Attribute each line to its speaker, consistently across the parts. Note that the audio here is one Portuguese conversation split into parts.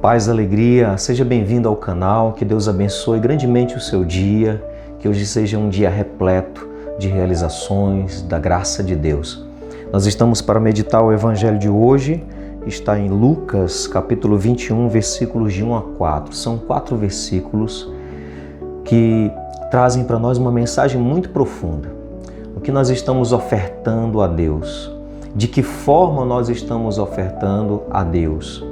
Speaker 1: Paz, alegria, seja bem-vindo ao canal, que Deus abençoe grandemente o seu dia, que hoje seja um dia repleto de realizações da graça de Deus. Nós estamos para meditar o Evangelho de hoje, está em Lucas, capítulo 21, versículos de 1 a 4. São 4 versículos que trazem para nós uma mensagem muito profunda. O que nós estamos ofertando a Deus? De que forma nós estamos ofertando a Deus?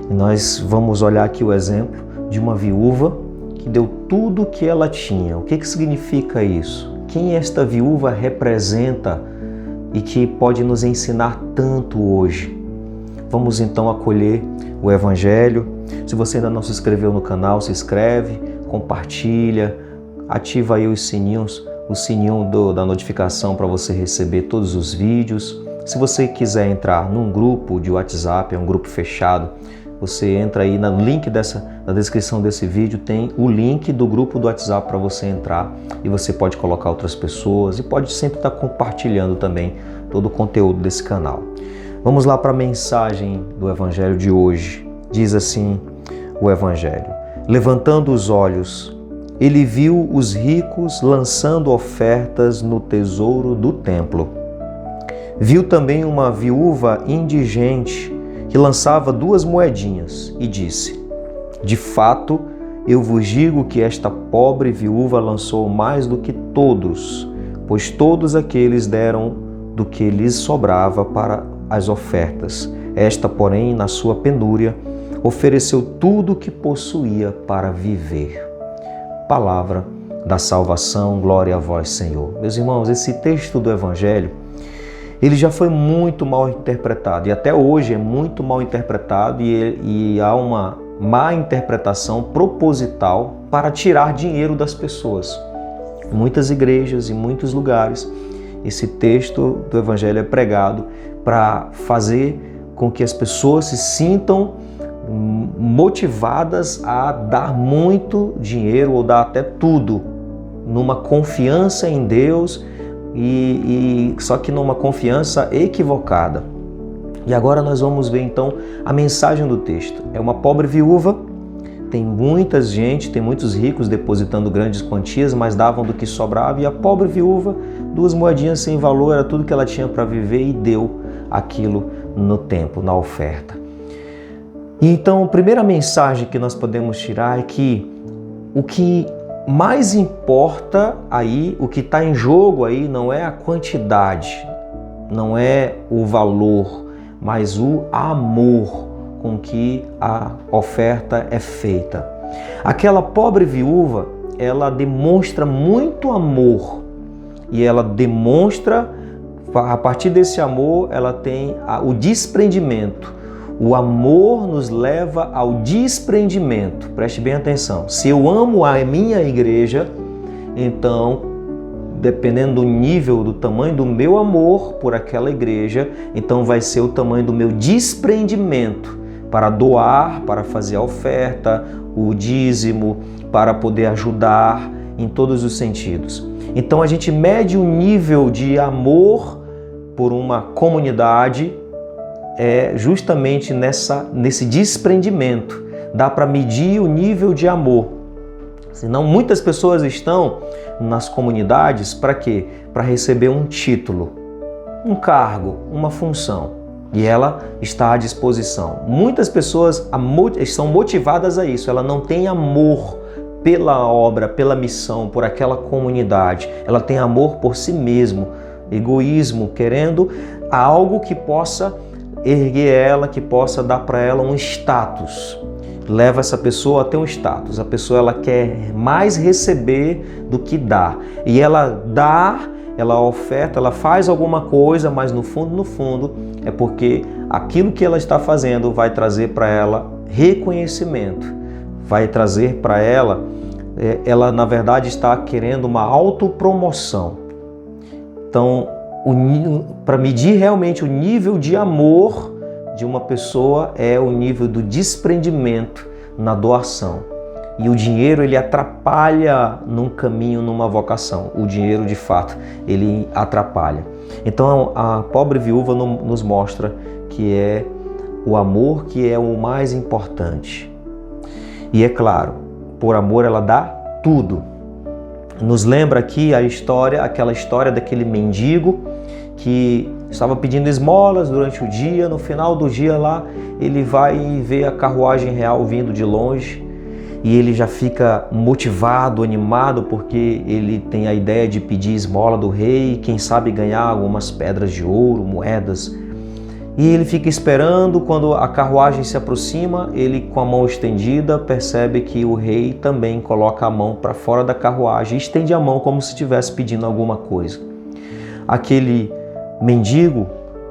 Speaker 1: E nós vamos olhar aqui o exemplo de uma viúva que deu tudo o que ela tinha. O que significa isso? Quem esta viúva representa e que pode nos ensinar tanto hoje? Vamos então acolher o Evangelho. Se você ainda não se inscreveu no canal, se inscreve, compartilha, ativa aí os sininhos, o sininho da notificação para você receber todos os vídeos. Se você quiser entrar num grupo de WhatsApp, é um grupo fechado, você entra aí no link na descrição desse vídeo, tem o link do grupo do WhatsApp para você entrar e você pode colocar outras pessoas e pode sempre estar compartilhando também todo o conteúdo desse canal. Vamos lá para a mensagem do Evangelho de hoje. Diz assim o Evangelho: levantando os olhos, ele viu os ricos lançando ofertas no tesouro do templo. Viu também uma viúva indigente que lançava 2 moedinhas e disse: de fato, eu vos digo que esta pobre viúva lançou mais do que todos, pois todos aqueles deram do que lhes sobrava para as ofertas. Esta, porém, na sua penúria, ofereceu tudo o que possuía para viver. Palavra da salvação, glória a vós, Senhor. Meus irmãos, esse texto do Evangelho, ele já foi muito mal interpretado e até hoje é muito mal interpretado e há uma má interpretação proposital para tirar dinheiro das pessoas. Em muitas igrejas, em muitos lugares, esse texto do Evangelho é pregado para fazer com que as pessoas se sintam motivadas a dar muito dinheiro ou dar até tudo, numa confiança em Deus, só que numa confiança equivocada. E agora nós vamos ver então a mensagem do texto. É uma pobre viúva, tem muitos ricos depositando grandes quantias, mas davam do que sobrava, e a pobre viúva, 2 moedinhas sem valor, era tudo que ela tinha para viver e deu aquilo no templo, na oferta. E então a primeira mensagem que nós podemos tirar é que o que mais importa aí, o que está em jogo aí, não é a quantidade, não é o valor, mas o amor com que a oferta é feita. Aquela pobre viúva, ela demonstra muito amor e ela demonstra, a partir desse amor, ela tem o desprendimento. O amor nos leva ao desprendimento. Preste bem atenção. Se eu amo a minha igreja, então, dependendo do nível, do tamanho do meu amor por aquela igreja, então vai ser o tamanho do meu desprendimento para doar, para fazer a oferta, o dízimo, para poder ajudar em todos os sentidos. Então a gente mede o nível de amor por uma comunidade justamente nesse desprendimento. Dá para medir o nível de amor. Senão muitas pessoas estão nas comunidades para quê? Para receber um título, um cargo, uma função. E ela está à disposição. Muitas pessoas estão motivadas a isso. Ela não tem amor pela obra, pela missão, por aquela comunidade. Ela tem amor por si mesmo, egoísmo, querendo algo que possa erguer ela, que possa dar para ela um status. Leva essa pessoa a ter um status. A pessoa ela quer mais receber do que dar. E ela dá, ela oferta, ela faz alguma coisa, mas no fundo, é porque aquilo que ela está fazendo vai trazer para ela reconhecimento. Vai trazer para ela, ela na verdade está querendo uma autopromoção. Então, para medir realmente o nível de amor de uma pessoa é o nível do desprendimento na doação. E o dinheiro, ele atrapalha num caminho, numa vocação. O dinheiro, de fato, ele atrapalha. Então, a pobre viúva nos mostra que é o amor que é o mais importante. E é claro, por amor ela dá tudo. Nos lembra aqui aquela história daquele mendigo que estava pedindo esmolas durante o dia. No final do dia lá, ele vai e vê a carruagem real vindo de longe e ele já fica motivado, animado, porque ele tem a ideia de pedir esmola do rei, quem sabe ganhar algumas pedras de ouro, moedas. E ele fica esperando. Quando a carruagem se aproxima, ele, com a mão estendida, percebe que o rei também coloca a mão para fora da carruagem e estende a mão como se estivesse pedindo alguma coisa. Aquele mendigo,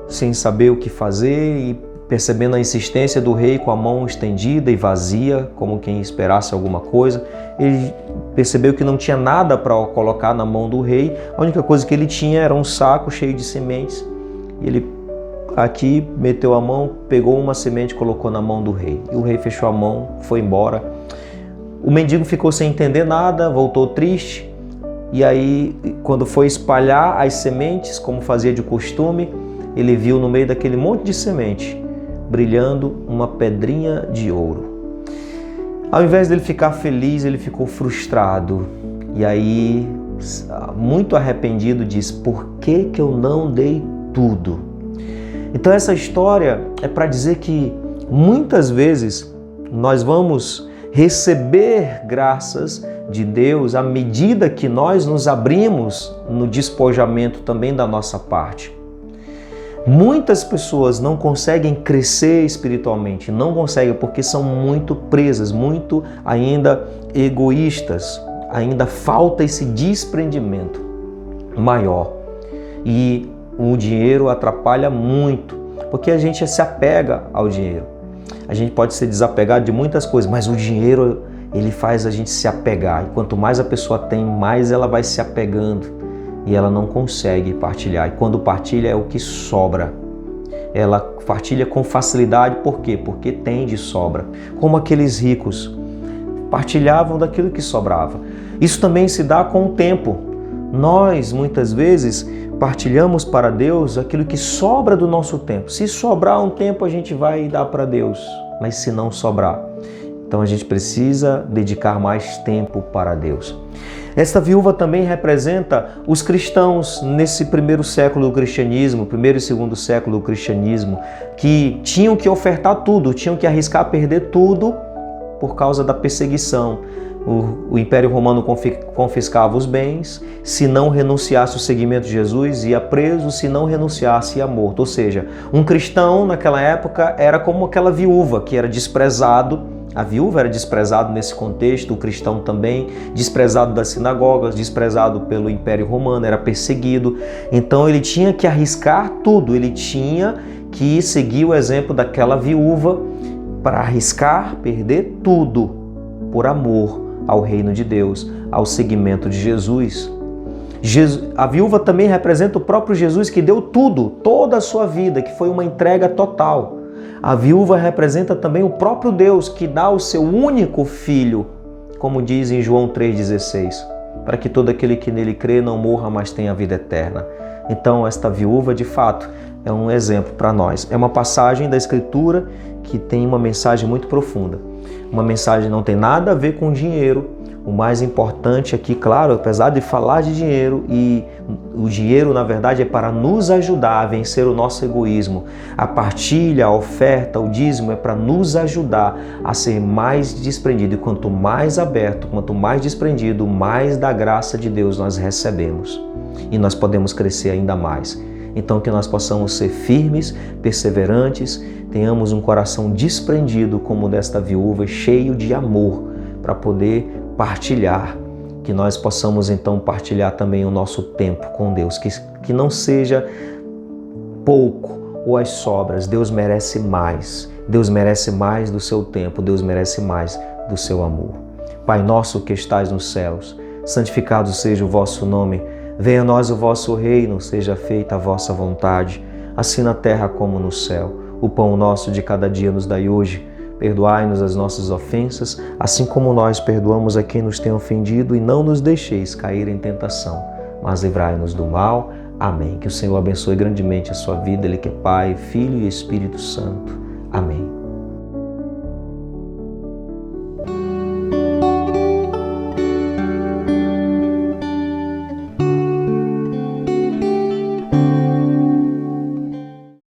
Speaker 1: sem saber o que fazer e percebendo a insistência do rei com a mão estendida e vazia, como quem esperasse alguma coisa, ele percebeu que não tinha nada para colocar na mão do rei. A única coisa que ele tinha era um saco cheio de sementes. E ele aqui meteu a mão, pegou uma semente e colocou na mão do rei. E o rei fechou a mão, foi embora. O mendigo ficou sem entender nada, voltou triste. E aí, quando foi espalhar as sementes, como fazia de costume, ele viu no meio daquele monte de semente, brilhando uma pedrinha de ouro. Ao invés dele ficar feliz, ele ficou frustrado. E aí, muito arrependido, disse: por que eu não dei tudo? Então essa história é para dizer que muitas vezes nós vamos receber graças de Deus à medida que nós nos abrimos no despojamento também da nossa parte. Muitas pessoas não conseguem crescer espiritualmente, não conseguem porque são muito presas, muito ainda egoístas, ainda falta esse desprendimento maior. E o dinheiro atrapalha muito, porque a gente se apega ao dinheiro. A gente pode ser desapegado de muitas coisas, mas o dinheiro, ele faz a gente se apegar. E quanto mais a pessoa tem, mais ela vai se apegando. E ela não consegue partilhar. E quando partilha é o que sobra. Ela partilha com facilidade, por quê? Porque tem de sobra. Como aqueles ricos partilhavam daquilo que sobrava. Isso também se dá com o tempo. Nós, muitas vezes, partilhamos para Deus aquilo que sobra do nosso tempo. Se sobrar um tempo, a gente vai dar para Deus. Mas se não sobrar, então a gente precisa dedicar mais tempo para Deus. Esta viúva também representa os cristãos nesse primeiro século do cristianismo, primeiro e segundo século do cristianismo, que tinham que ofertar tudo, tinham que arriscar perder tudo por causa da perseguição. O Império Romano confiscava os bens. Se não renunciasse ao seguimento de Jesus, ia preso. Se não renunciasse, ia morto. Ou seja, um cristão naquela época era como aquela viúva que era desprezado. A viúva era desprezado nesse contexto, o cristão também, desprezado das sinagogas, desprezado pelo Império Romano, era perseguido. Então ele tinha que arriscar tudo, ele tinha que seguir o exemplo daquela viúva para arriscar perder tudo por amor ao reino de Deus, ao seguimento de Jesus. A viúva também representa o próprio Jesus que deu tudo, toda a sua vida, que foi uma entrega total. A viúva representa também o próprio Deus que dá o seu único filho, como diz em João 3,16, para que todo aquele que nele crê não morra, mas tenha vida eterna. Então esta viúva, de fato, é um exemplo para nós. É uma passagem da Escritura que tem uma mensagem muito profunda. Uma mensagem que não tem nada a ver com dinheiro. O mais importante aqui, claro, apesar de falar de dinheiro, e o dinheiro, na verdade, é para nos ajudar a vencer o nosso egoísmo. A partilha, a oferta, o dízimo é para nos ajudar a ser mais desprendido. E quanto mais aberto, quanto mais desprendido, mais da graça de Deus nós recebemos. E nós podemos crescer ainda mais. Então que nós possamos ser firmes, perseverantes, tenhamos um coração desprendido como o desta viúva, cheio de amor, para poder partilhar, que nós possamos então partilhar também o nosso tempo com Deus, que não seja pouco ou as sobras. Deus merece mais do seu tempo, Deus merece mais do seu amor. Pai nosso que estais nos céus, santificado seja o vosso nome, venha a nós o vosso reino, seja feita a vossa vontade, assim na terra como no céu. O pão nosso de cada dia nos dai hoje. Perdoai-nos as nossas ofensas, assim como nós perdoamos a quem nos tem ofendido, e não nos deixeis cair em tentação, mas livrai-nos do mal. Amém. Que o Senhor abençoe grandemente a sua vida, Ele que é Pai, Filho e Espírito Santo.